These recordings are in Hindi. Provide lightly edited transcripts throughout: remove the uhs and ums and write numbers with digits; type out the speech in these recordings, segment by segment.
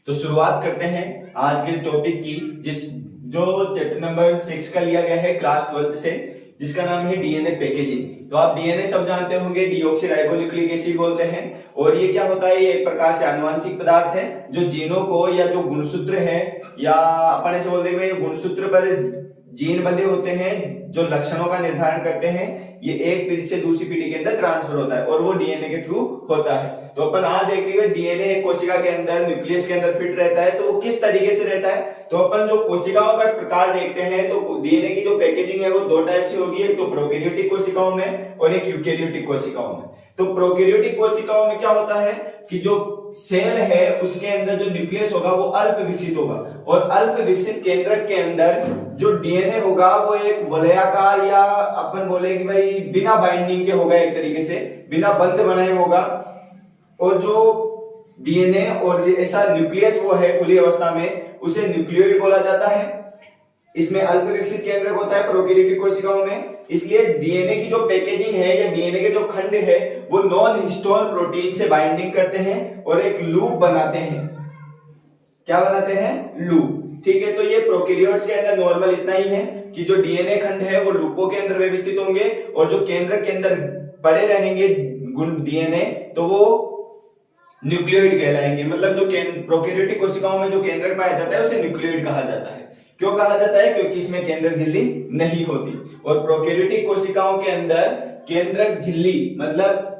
तो शुरुआत करते हैं आज के टॉपिक की, जो चैप्टर नंबर 6 का लिया गया है क्लास 12 से, जिसका नाम है डीएनए पैकेजिंग। तो आप डीएनए सब जानते होंगे, डीऑक्सीराइबोन्यूक्लिक एसिड बोलते हैं। और ये क्या होता है, ये एक प्रकार से आनुवंशिक पदार्थ है जो जीनों को या जो गुणसूत्र है या अपन ऐसे बोलते हैं गुणसूत्र पर जीन बंधे होते हैं जो लक्षणों का निर्धारण करते हैं, ये एक पीढ़ी से दूसरी पीढ़ी के अंदर ट्रांसफर होता है और वो डीएनए के थ्रू होता है। तो अपन आज देखते हुए डीएनए एक कोशिका के अंदर न्यूक्लियस के अंदर फिट रहता है, तो वो किस तरीके से रहता है। तो अपन जो कोशिकाओं का प्रकार देखते हैं, तो डीएनए की जो पैकेजिंग है वो दो टाइप से होगी, एक तो प्रोकैरियोटिक कोशिकाओं में और एक यूकैरियोटिक कोशिकाओं में। तो प्रोकैरियोटिक कोशिकाओं में क्या होता है कि जो सेल है उसके अंदर जो न्यूक्लियस होगा वो अल्प विकसित होगा, और अल्प विकसित केंद्रक के अंदर जो डीएनए होगा वो एक वलयाकार या अपन बोले कि भाई बिना बाइंडिंग के होगा, एक तरीके से बिना बंध बनाए होगा। और जो डीएनए और ऐसा न्यूक्लियस वो है खुली अवस्था में, उसे न्यूक्लियोइड बोला जाता है। इसमें अल्प विकसित केंद्रक होता है प्रोकैरियोटिक कोशिकाओं में। इसलिए डीएनए की जो पैकेजिंग है या डीएनए के जो खंड है वो नॉन हिस्टोन प्रोटीन से बाइंडिंग करते हैं और एक लूप बनाते हैं। क्या बनाते हैं? लूप। ठीक है, तो ये प्रोकैरियोट्स के अंदर नॉर्मल इतना ही है कि जो डीएनए खंड है वो लूपों के अंदर व्यवस्थित होंगे और जो केंद्रक के अंदर पड़े रहेंगे गुण डीएनए तो वो न्यूक्लियोइड कहलाएंगे। मतलब जो प्रोकैरियोटिक कोशिकाओं में जो केंद्रक पाया जाता है उसे न्यूक्लियोइड कहा जाता है। क्यों कहा जाता है? क्योंकि इसमें केंद्रक झिल्ली नहीं होती। और प्रोकैरियोटिक कोशिकाओं के अंदर केंद्रक झिल्ली मतलब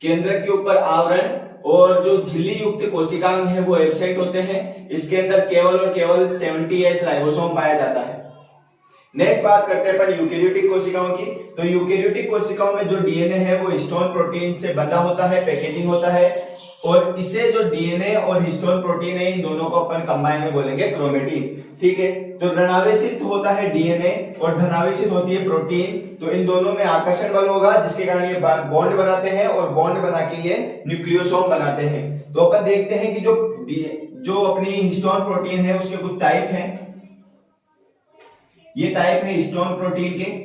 केंद्रक के ऊपर आवरण और जो झिल्ली युक्त कोशिकांग है वो एब्सेंट होते हैं। इसके अंदर केवल और केवल 70S राइबोसोम पाया जाता है। नेक्स्ट बात करते हैं अपन यूकैरियोटिक कोशिकाओं की। तो यूकैरियोटिक कोशिकाओं में जो डीएनए है वो हिस्टोन प्रोटीन से बंधा होता है, पैकेजिंग होता है, और इसे जो डीएनए और हिस्टोन प्रोटीन है इन दोनों को अपन कंबाइन में बोलेंगे क्रोमेटिन। ठीक है, तो ऋणावेशित होता है डीएनए और धनावेशित होती है प्रोटीन। तो इन दोनों में आकर्षण बल होगा जिसके कारण ये बॉन्ड बनाते हैं और बॉन्ड बना के ये न्यूक्लियोसोम बनाते हैं। तो अपन देखते हैं कि जो अपनी हिस्टोन प्रोटीन है उसके कुछ टाइप हैं। ये टाइप है हिस्टोन प्रोटीन के।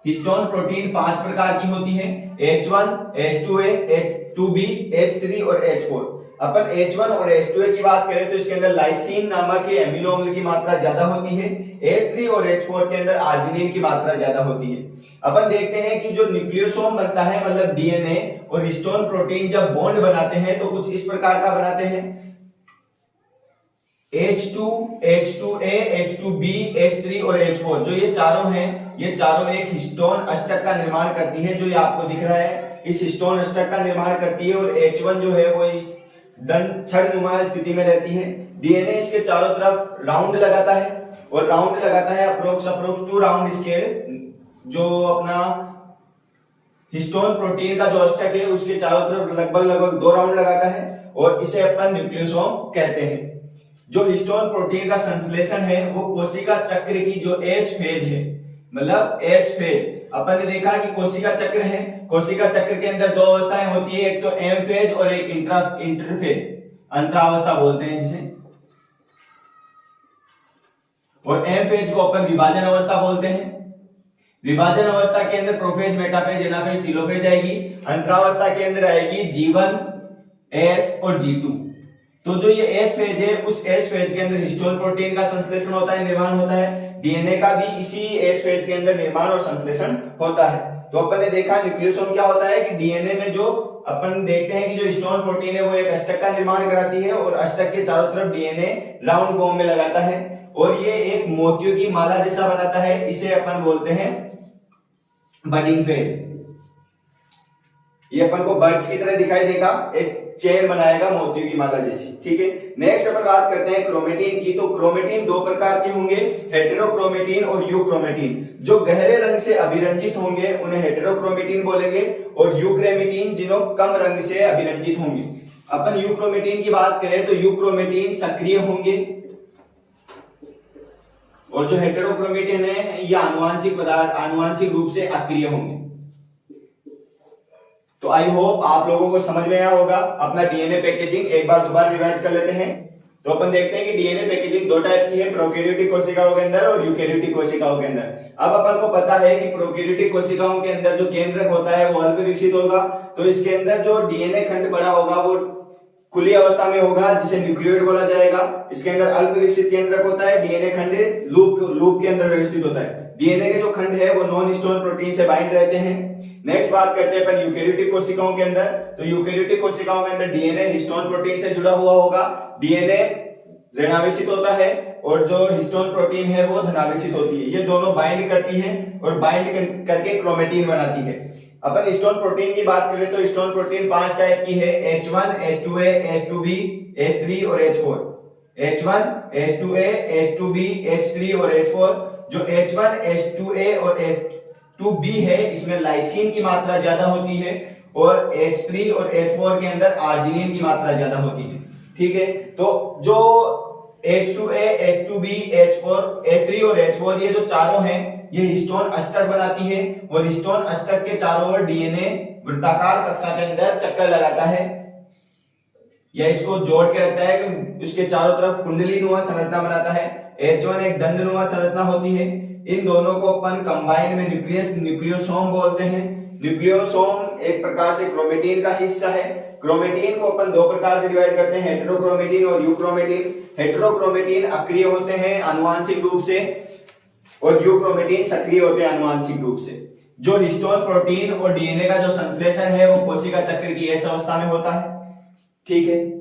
हिस्टोन प्रोटीन 5 प्रकार की होती है, H1, H2A, H2B, H3 और H4। अपन H1 और H2A की बात करें तो इसके अंदर लाइसिन नामक एमिनो अम्ल की मात्रा ज्यादा होती है। H3 और H4 के अंदर आर्जिनिन की मात्रा ज्यादा होती है। अपन देखते हैं कि जो न्यूक्लियोसोम बनता है मतलब डीएनए और हिस्टोन प्रोटीन जब बॉन्ड बनाते हैं तो कुछ इस प्रकार का बनाते हैं, H2, H2A, H2B, H3 और H4। जो ये चारों हैं ये चारों एक हिस्टोन अष्टक का निर्माण करती है, जो ये आपको दिख रहा है इस हिस्टोन अष्टक का निर्माण करती है। और H1 जो है वो इस छड़नुमा स्थिति में रहती है। डीएनए इसके चारों तरफ राउंड लगाता है और राउंड लगाता है अप्रोक्स 2 राउंड। इसके जो अपना हिस्टोन प्रोटीन का जो अष्टक है उसके चारों तरफ लगभग 2 राउंड लगाता है और इसे अपन न्यूक्लियोसोम कहते हैं। जो हिस्टोन प्रोटीन का संश्लेषण है वो कोशिका चक्र की जो एस फेज है, मतलब एस फेज। अपन ने देखा कि कोशिका चक्र है, कोशिका चक्र के अंदर 2 अवस्थाएं होती है, एक तो एम फेज और एक इंटरफेज, अंतरावस्था बोलते हैं जिसे। और एम फेज को अपन विभाजन अवस्था बोलते हैं। विभाजन अवस्था के अंदर प्रोफेज, मेटाफेज, एनाफेज, टेलोफेज आएगी। अंतरावस्था के अंदर आएगी G1, S और G2। तो जो ये एस फेज है उस एस फेज के अंदर हिस्टोन प्रोटीन का संश्लेषण होता है, निर्माण होता है। डीएनए का भी इसी एस फेज के अंदर निर्माण और संश्लेषण होता है। तो अपन ने देखा न्यूक्लियोसोम क्या होता है कि डीएनए में जो अपन देखते हैं कि जो हिस्टोन प्रोटीन है वो एक अष्टक का निर्माण कराती है और अष्टक के चारों तरफ डीएनए राउंड फॉर्म में लगाता है और ये एक मोतियों की माला जैसा बनाता है। इसे अपन बोलते हैं बडिंग फेज। ये अपन को बर्ड्स की तरह दिखाई देगा, एक चेन बनाएगा मोतियों की माला जैसी। ठीक है, नेक्स्ट अपन बात करते हैं क्रोमेटिन की। तो क्रोमेटिन 2 प्रकार के होंगे, हेटेरोक्रोमेटिन और यूक्रोमेटिन। जो गहरे रंग से अभिरंजित होंगे उन्हें हेटेरोक्रोमेटिन बोलेंगे और यूक्रोमेटिन जिन्हों कम रंग से अभिरंजित होंगे। अपन यूक्रोमेटिन की बात करें तो यूक्रोमेटिन सक्रिय होंगे और जो हेटेरोक्रोमेटिन है ये आनुवांशिक पदार्थ आनुवांशिक रूप से अक्रिय होंगे। तो आई होप आप लोगों को समझ में आया होगा। अपना डीएनए पैकेजिंग एक बार दोबारा रिवाइज कर लेते हैं। तो अपन देखते हैं कि डीएनए पैकेजिंग 2 टाइप की है, प्रोकैरियोटिक कोशिकाओं के अंदर और यूकैरियोटिक कोशिकाओं के अंदर। अब अपन को पता है कि प्रोकैरियोटिक कोशिकाओं के अंदर जो केंद्रक होता है वो अल्प विकसित होगा, तो इसके अंदर जो डीएनए खंड बड़ा होगा वो खुली अवस्था में होगा जिसे न्यूक्लियोइड बोला जाएगा। इसके अंदर अल्प विकसित केंद्रक होता है। डीएनए खंड लूप के अंदर व्यवस्थित होता है। डीएनए के जो खंड है वो नॉन हिस्टोन प्रोटीन से बाइंड रहते हैं। नेक्स्ट बात करते हैं अपन यूकेरियोटिक कोशिकाओं के अंदर। तो यूकेरियोटिक कोशिकाओं के अंदर डीएनए हिस्टोन प्रोटीन से जुड़ा हुआ होगा। डीएनए ऋणावेशित होता है और जो हिस्टोन प्रोटीन है वो धनावेशित होती है। ये दोनों बाइंड करती हैं और बाइंड करके क्रोमेटिन बनाती है। अपन हिस्टोन प्रोटीन की बात करें तो हिस्टोन प्रोटीन 5 टाइप की है, H1, H2A, H2B, H3 और H4। H1, H2A, H2B, H3 और H4। जो H1, H2A और H2B है इसमें लाइसिन की मात्रा ज्यादा होती है और H3 और H4 के अंदर आर्जिनिन की मात्रा ज्यादा होती है। ठीक है, तो जो H2A, H2B, H4, H3 और H4 ये जो चारों हैं ये हिस्टोन अष्टक बनाती है और हिस्टोन अष्टक के चारों ओर डीएनए वृत्ताकार कक्षा के अंदर चक्कर लगाता है या इसको जोड़ के रखता है कि उसके चारों तरफ कुंडलीनुमा संरचना बनाता है। H1 एक दंडनुमा संरचना होती है। इन दोनों को अपन कंबाइन में न्यूक्लियोसोम बोलते हैं। न्यूक्लियोसोम एक प्रकार से क्रोमेटिन का हिस्सा है। क्रोमेटिन को अपन दो प्रकार से डिवाइड करते हैं, हेटेरोक्रोमेटिन और यूक्रोमेटिन। हेटेरोक्रोमेटिन अक्रिय होते हैं आनुवांशिक रूप से और यूक्रोमेटिन सक्रिय होते हैं आनुवांशिक रूप से। जो हिस्टोन प्रोटीन और डीएनए का जो संश्लेषण है वो कोशिका चक्र की एस अवस्था में होता है। ठीक है।